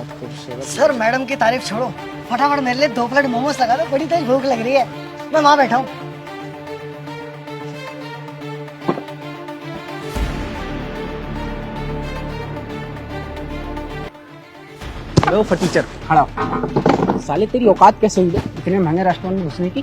खूबसूरत। Sir madam की तारीफ छोड़ो, फटाफट मेरे लिए 2 प्लेट मोमोज लगा दो, बड़ी तेज भूख लग रही है। मैं वहां बैठा हूँ। लो फटीचर खड़ा हो। साले तेरी औकात कैसे हुई इतने महंगे रेस्टोरेंट में घुसने की?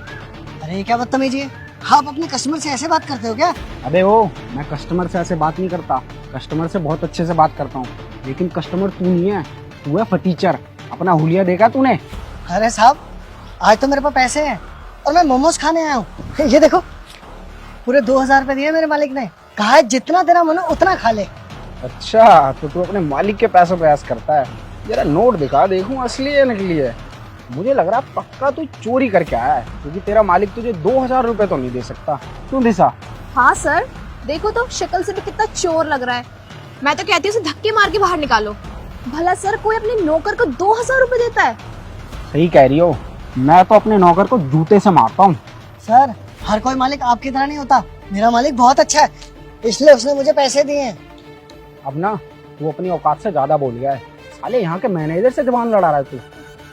अरे क्या बदतमीजी है, आप अपने कस्टमर से ऐसे बात करते हो क्या? अबे ओ, मैं कस्टमर से ऐसे बात नहीं करता, कस्टमर से बहुत अच्छे से बात करता हूँ, लेकिन कस्टमर तू नहीं है, तू है फटीचर। अपना हुलिया देखा तूने? अरे साहब, आज तो मेरे पास पैसे हैं और मैं मोमोज खाने आया हूँ। ये देखो, पूरे 2000 रुपए दिए मेरे मालिक ने, कहा है जितना तेरा मन हो उतना खा ले। अच्छा, तो तू अपने मालिक के पैसों पे ऐश करता है। जरा नोट दिखा, देखूं असली है नकली है। मुझे लग रहा है पक्का तू चोरी करके आया है, क्योंकि तेरा मालिक तुझे 2000 रुपए तो नहीं दे सकता। क्यों दिशा? हाँ सर, देखो तो शक्ल से भी कितना चोर लग रहा है। मैं तो कहती हूँ उसे धक्के मार के बाहर निकालो। भला सर कोई अपने नौकर को 2000 रुपए देता है? सही कह रही हो, मैं तो अपने नौकर को जूते से मारता हूँ। सर हर कोई मालिक आपकी तरह नहीं होता, मेरा मालिक बहुत अच्छा है, इसलिए उसने मुझे पैसे दिए हैं। अब ना तू अपनी औकात से ज्यादा बोल गया है। साले यहाँ के मैनेजर से जबान लड़ा रहा है तू।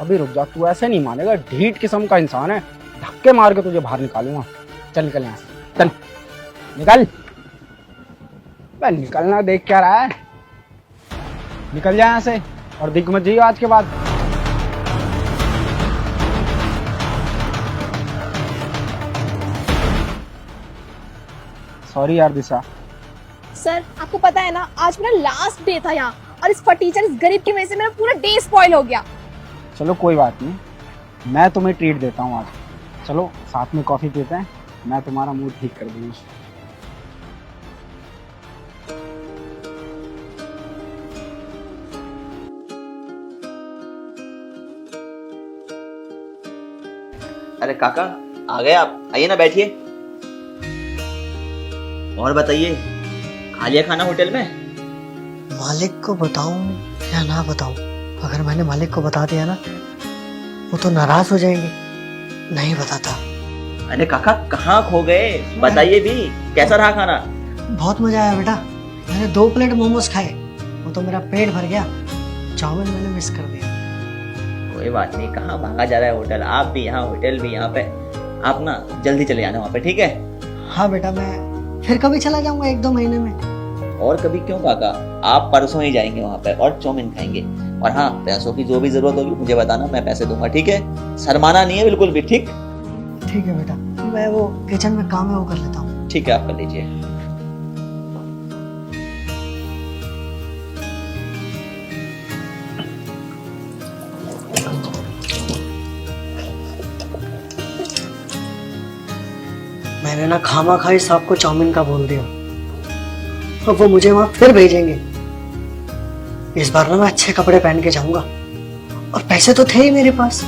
अभी रुक जा, तू ऐसे नहीं मानेगा, ढीठ किस्म का इंसान है। धक्के मार के तुझे बाहर निकालूंगा। चल निकल यहाँ से, चल निकल। बस निकलना देख क्या रहा है, निकल जा यहाँ से और दिख मत जाइए आज के बाद। सॉरी यार दिशा। सर आपको पता है ना, आज मेरा लास्ट डे था यहाँ, और इस फटीचर इस गरीब की वजह से मेरा पूरा डे स्पॉइल हो गया। चलो कोई बात नहीं, मैं तुम्हें ट्रीट देता हूँ आज। चलो साथ में कॉफी पीते हैं, मैं तुम्हारा मूड ठीक कर दूंगा। अरे काका, आ गए आप? आइए ना, बैठिए। और बताइए, खा लिया खाना होटल में? मालिक को बताऊं या ना बताऊं? अगर मैंने मालिक को बता दिया ना, वो तो नाराज हो जाएंगे। नहीं बताता। अरे काका, कहाँ खो गए? बताइए भी, कैसा रहा खाना? बहुत मजा आया बेटा, मैंने 2 प्लेट मोमोज खाए, वो तो मेरा पेट भर गया। चाउमीन मैंने मिस कर दिया। कोई बात नहीं, कहाँ भागा जा रहा है होटल? आप भी यहाँ, होटल भी यहाँ पे। आप ना जल्दी चले जाना वहाँ पे, ठीक है? हाँ बेटा, मैं फिर कभी चला जाऊंगा 1-2 महीने में। और कभी क्यों काका, आप परसों ही जाएंगे वहाँ पे और चाउमीन खाएंगे। और हाँ, पैसों की जो भी जरूरत होगी मुझे बताना, मैं पैसे दूंगा, ठीक है? शर्माना नहीं है बिल्कुल भी, ठीक? ठीक है बेटा, मैं वो किचन में काम है वो कर लेता हूँ। ठीक है, आप कर लीजिए। मैंने ना खामा खाई साहब को चाउमीन का बोल दिया, अब वो मुझे वहां फिर भेजेंगे। इस बार ना मैं अच्छे कपड़े पहन के जाऊंगा, और पैसे तो थे ही मेरे पास।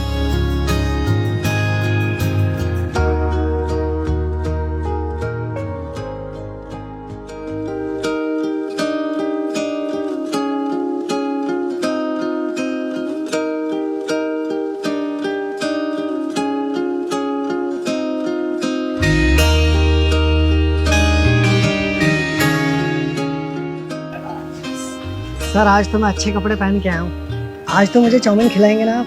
सर आज तो मैं अच्छे कपड़े पहन के आया हूँ, आज तो मुझे चाउमीन खिलाएंगे ना आप?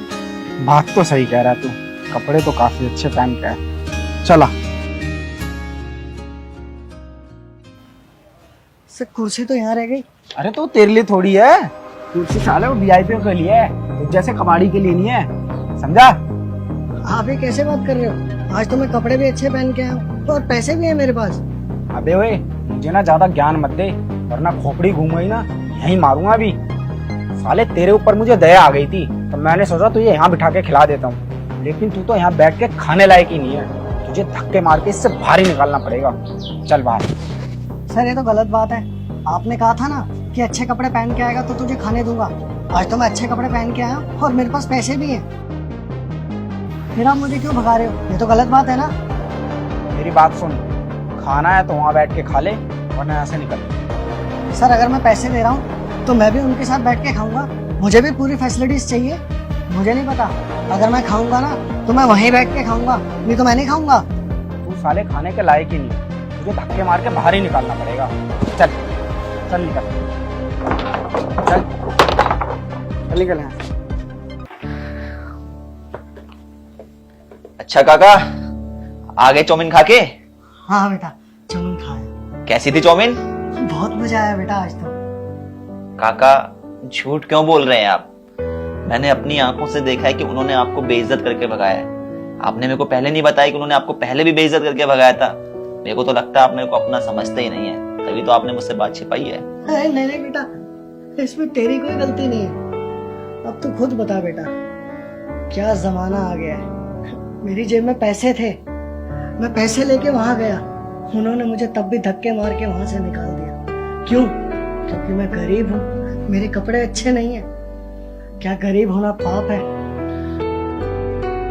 बात तो सही कह रहा है तू, कपड़े तो काफी अच्छे पहन के आए। चला। सर कुर्सी तो यहाँ रह गई। अरे तो तेरे लिए थोड़ी है कुर्सी, साले वो वीआईपी के लिए है, तो जैसे कबाड़ी के लिए नहीं है, समझा? आप ये कैसे बात कर रहे हो? आज तो मैं कपड़े भी अच्छे पहन के आया हूँ और पैसे भी है मेरे पास। अबे ओए, मुझे ना ज्यादा ज्ञान मत दे, वरना खोपड़ी घूम गई ना यहीं मारूंगा अभी। साले तेरे ऊपर मुझे दया आ गई थी, तो मैंने सोचा तुझे यहाँ बिठा के खिला देता हूँ, लेकिन तू तो यहाँ बैठ के खाने लायक ही नहीं है। तुझे धक्के मार के इससे बाहर ही निकालना पड़ेगा। चल बाहर। सर ये तो गलत बात है, आपने कहा था ना कि अच्छे कपड़े पहन के आएगा तो तुझे खाने दूंगा। आज तो मैं अच्छे कपड़े पहन के आया और मेरे पास पैसे भी हैं, फिर आप मुझे क्यों भगा रहे हो? ये तो गलत बात है ना। मेरी बात सुन, खाना है तो वहाँ बैठ के खा ले, वरना यहाँ से निकल। सर अगर मैं पैसे दे रहा हूँ तो मैं भी उनके साथ बैठ के खाऊंगा, मुझे भी पूरी फैसिलिटीज चाहिए। मुझे नहीं पता, अगर मैं खाऊंगा ना तो मैं वहीं बैठ के खाऊंगा, नहीं तो मैं नहीं खाऊंगा। तू साले खाने के लायक ही नहीं, तुझे धक्के मार के बाहर ही निकालना पड़ेगा। चल चल निकल, चल चल निकल यहाँ से। अच्छा काका, आ गए चौमिन खा के? हाँ बेटा, चाउमीन खाया। कैसी थी चौमिन? बहुत मजा आया बेटा आज तो। काका झूठ क्यों बोल रहे हैं आप? मैंने अपनी आंखों से देखा है कि उन्होंने आपको बेइज्जत करके भगाया है। आपने मेरे को पहले नहीं बताया कि उन्होंने आपको पहले भी बेइज्जत करके भगाया था। मेरे को तो लगता है आप मेरे को अपना समझते ही नहीं है, तभी तो आपने मुझसे बात छिपाई है। अरे नहीं नहीं बेटा, इसमें तेरी कोई गलती नहीं है। अब तू खुद बता बेटा, क्या जमाना आ गया है। मेरी जेब में पैसे थे, मैं पैसे लेके वहां गया, उन्होंने मुझे तब भी धक्के मार के वहां से निकाल दिया। क्यों? क्योंकि मैं गरीब हूँ, मेरे कपड़े अच्छे नहीं है। क्या गरीब होना पाप है?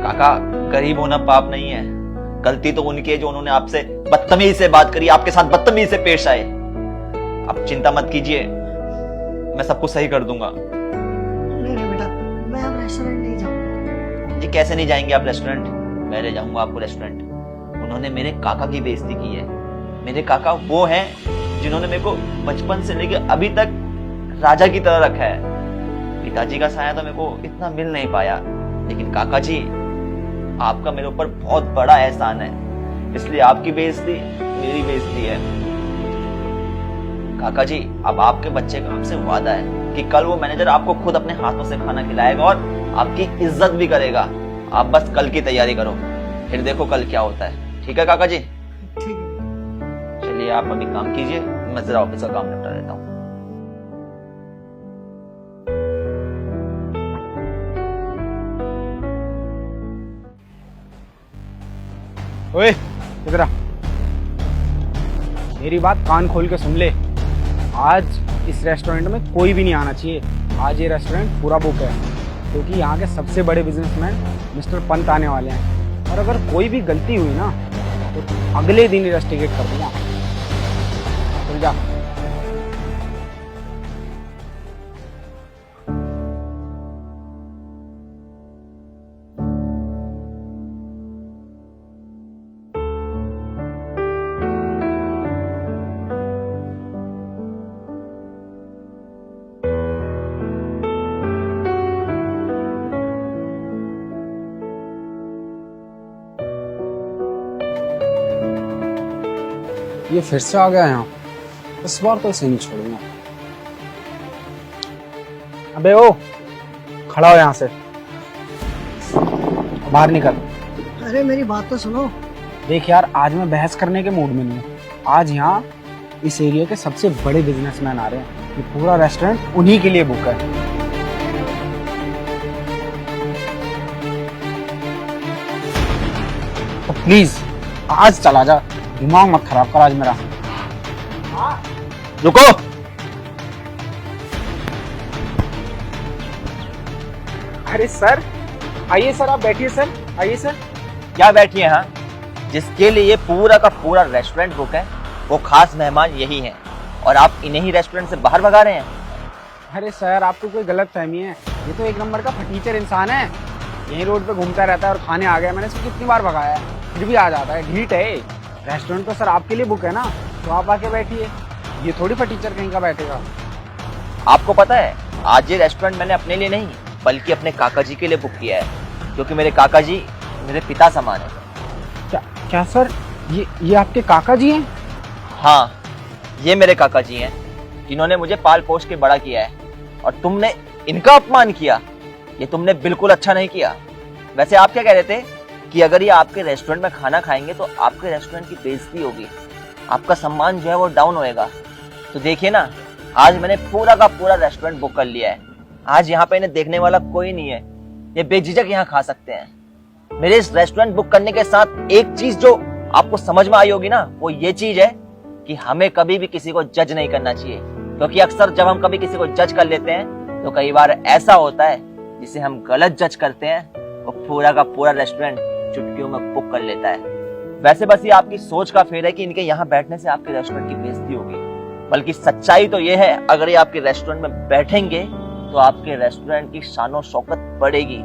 काका गरीब होना पाप नहीं है, गलती तो उनकी है जो उन्होंने आपसे बदतमीजी से बात करी, आपके साथ बदतमीजी से पेश आए। आप चिंता मत कीजिए, मैं सब कुछ सही कर दूंगा। नहीं नहीं बेटा, मैं अब रेस्टोरेंट नहीं जाऊंगा। ये कैसे नहीं जाएंगे आप रेस्टोरेंट? मैं ले जाऊंगा आपको रेस्टोरेंट। उन्होंने मेरे काका की बेइज्जती की है। मेरे काका वो हैं जिन्होंने मेरे को बचपन से लेकर अभी तक राजा की तरह रखा है। पिताजी का साया तो मेरे को इतना मिल नहीं पाया, लेकिन काका जी आपका मेरे ऊपर बहुत बड़ा एहसान है, इसलिए आपकी बेइज्जती मेरी बेइज्जती है। काका जी अब आपके बच्चे का आपसे वादा है कि कल वो मैनेजर आपको खुद अपने हाथों से खाना खिलाएगा और आपकी इज्जत भी करेगा। आप बस कल की तैयारी करो, फिर देखो कल क्या होता है। ठीक है काका जी? ठीक है। चलिए आप अभी काम कीजिए, मैं जरा ऑफिस का काम निपटा लेता हूँ। ओए इधर आ, मेरी बात कान खोल के सुन ले। आज इस रेस्टोरेंट में कोई भी नहीं आना चाहिए। आज ये रेस्टोरेंट पूरा बुक है, क्योंकि यहाँ के सबसे बड़े बिजनेसमैन मिस्टर पंत आने वाले हैं। और अगर कोई भी गलती हुई ना तो अगले दिन इन्वेस्टिगेट कर दूंगा। चल जा। ये फिर से आ गया यहाँ, इस बार तो इसे नहीं छोड़ूंगा। अबे ओ, खड़ा हो यहाँ से, बाहर निकल। अरे मेरी बात तो सुनो। देख यार, आज मैं बहस करने के मूड में नहीं हूँ। आज यहाँ इस एरिया के सबसे बड़े बिजनेसमैन आ रहे हैं, ये पूरा रेस्टोरेंट उन्हीं के लिए बुक है। तो प्लीज आज चला जा, दिमाग मत खराब कर आज मेरा। रुको। अरे सर आइए सर, आप बैठिए सर, आइए सर। क्या बैठिए? हाँ, जिसके लिए ये पूरा का पूरा रेस्टोरेंट बुक है वो खास मेहमान यही हैं, और आप इन्हें ही रेस्टोरेंट से बाहर भगा रहे हैं। अरे सर आपको कोई गलत फहमी है, ये तो एक नंबर का फटीचर इंसान है। यहीं रोड पे घूमता रहता है और खाने आ गया। मैंने इसको कितनी बार भगाया है, फिर भी आ जाता है। ढीठ है। रेस्टोरेंट तो सर आपके लिए बुक है ना, तो आप आके बैठिए। ये थोड़ी फटीचर कहीं का बैठेगा। आपको पता है आज ये रेस्टोरेंट मैंने अपने लिए नहीं बल्कि अपने काका जी के लिए बुक किया है, क्योंकि मेरे काका जी मेरे पिता समान है। क्या सर, ये आपके काका जी हैं? हाँ, ये मेरे काका जी हैं जिन्होंने मुझे पाल पोस के बड़ा किया है, और तुमने इनका अपमान किया। ये तुमने बिल्कुल अच्छा नहीं किया। वैसे आप क्या कह रहे थे कि अगर ये आपके रेस्टोरेंट में खाना खाएंगे तो आपके रेस्टोरेंट की बेइज्जती होगी, आपका सम्मान जो है वो डाउन होएगा। तो देखिए ना, आज मैंने पूरा का पूरा रेस्टोरेंट बुक कर लिया है। आज यहाँ पे इन्हें देखने वाला कोई नहीं है, ये बेझिझक यहाँ खा सकते हैं। मेरे इस रेस्टोरेंट बुक करने के साथ एक चीज जो आपको समझ में आई होगी ना, वो ये चीज है कि हमें कभी भी किसी को जज नहीं करना चाहिए, क्योंकि अक्सर जब हम कभी किसी को जज कर लेते हैं तो कई बार ऐसा होता है जिसे हम गलत जज करते हैं, वो पूरा का पूरा रेस्टोरेंट चुटकियों में बुक कर लेता है। वैसे बस ये आपकी सोच का फेर है कि इनके यहाँ बैठने से आपके रेस्टोरेंट की बेइज्जती होगी, बल्कि सच्चाई तो ये है अगर ये आपके रेस्टोरेंट में बैठेंगे तो आपके रेस्टोरेंट की शानो शौकत बढ़ेगी,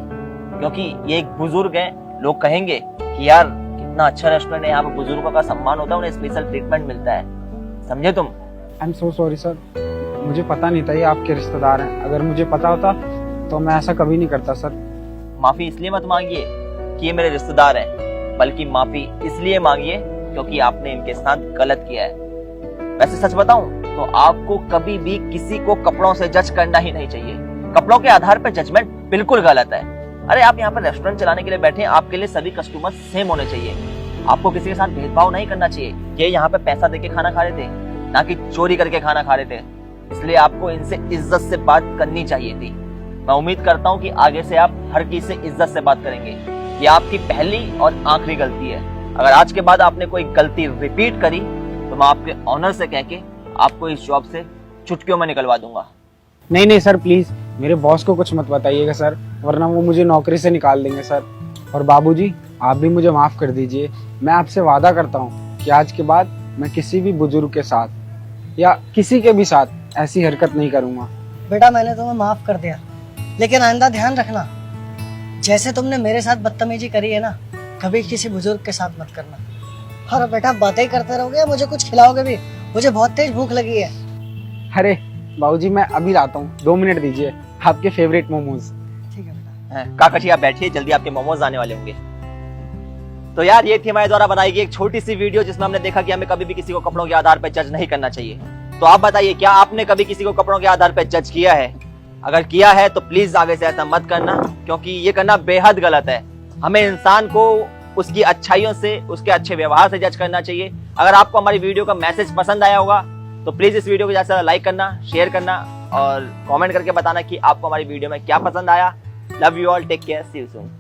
क्योंकि ये एक बुजुर्ग हैं। लोग कहेंगे कि यार कितना अच्छा रेस्टोरेंट है, यहाँ पे बुजुर्गों का सम्मान होता है, उन्हें स्पेशल ट्रीटमेंट मिलता है। समझे तुम? I am so sorry sir, मुझे पता नहीं था ये आपके रिश्तेदार हैं। अगर मुझे पता होता तो मैं ऐसा कभी नहीं करता सर। माफी इसलिए मत मांगिए कि ये मेरे रिश्तेदार हैं, बल्कि माफी इसलिए मांगिए क्योंकि आपने इनके साथ गलत किया है। वैसे सच बताऊं तो आपको कभी भी किसी को कपड़ों से जज करना ही नहीं चाहिए। कपड़ों के आधार पर जजमेंट बिल्कुल गलत है। अरे आप यहाँ पर रेस्टोरेंट चलाने के लिए बैठे हैं, आपके लिए सभी कस्टमर सेम होने चाहिए। आपको किसी के साथ भेदभाव नहीं करना चाहिए। ये यहाँ पे पैसा देके खाना खा रहे थे, ना कि चोरी करके खाना खा रहे थे, इसलिए आपको इनसे इज्जत से बात करनी चाहिए थी। मैं उम्मीद करता हूँ कि आगे से आप हर किसी से इज्जत से बात करेंगे। ये आपकी पहली और आखिरी गलती है। अगर आज के बाद आपने कोई गलती रिपीट करी तो मैं आपके ऑनर से कह के आपको इस जॉब से चुटकियों में निकलवा दूंगा। नहीं नहीं सर, प्लीज मेरे बॉस को कुछ मत बताइएगा सर, वरना वो मुझे नौकरी से निकाल देंगे सर। और बाबूजी, आप भी मुझे माफ कर दीजिए। मैं आपसे वादा करता हूँ कि आज के बाद मैं किसी भी बुजुर्ग के साथ या किसी के भी साथ ऐसी हरकत नहीं करूंगा। बेटा मैंने तुम्हें माफ कर दिया, लेकिन आइंदा ध्यान रखना, जैसे तुमने मेरे साथ बदतमीजी करी है ना, कभी किसी बुजुर्ग के साथ मत करना। और बेटा बातें ही करते रहोगे या मुझे कुछ खिलाओगे भी? मुझे बहुत तेज भूख लगी है। अरे बाबूजी, मैं अभी लाता हूँ, 2 मिनट दीजिए। आपके फेवरेट मोमोज। ठीक है बेटा। काका जी आप बैठिए, जल्दी आपके मोमोज आने वाले होंगे। तो यार ये थी हमारे द्वारा बनाई गई एक छोटी सी वीडियो जिसमें हमने देखा कि हमें कभी भी किसी को कपड़ों के आधार पर जज नहीं करना चाहिए। तो आप बताइए, क्या आपने कभी किसी को कपड़ों के आधार पर जज किया है? अगर किया है तो प्लीज आगे से ऐसा मत करना, क्योंकि ये करना बेहद गलत है। हमें इंसान को उसकी अच्छाइयों से, उसके अच्छे व्यवहार से जज करना चाहिए। अगर आपको हमारी वीडियो का मैसेज पसंद आया होगा तो प्लीज इस वीडियो को ज्यादा से ज्यादा लाइक करना, शेयर करना और कमेंट करके बताना कि आपको हमारी वीडियो में क्या पसंद आया। Love you all, take care, see you soon.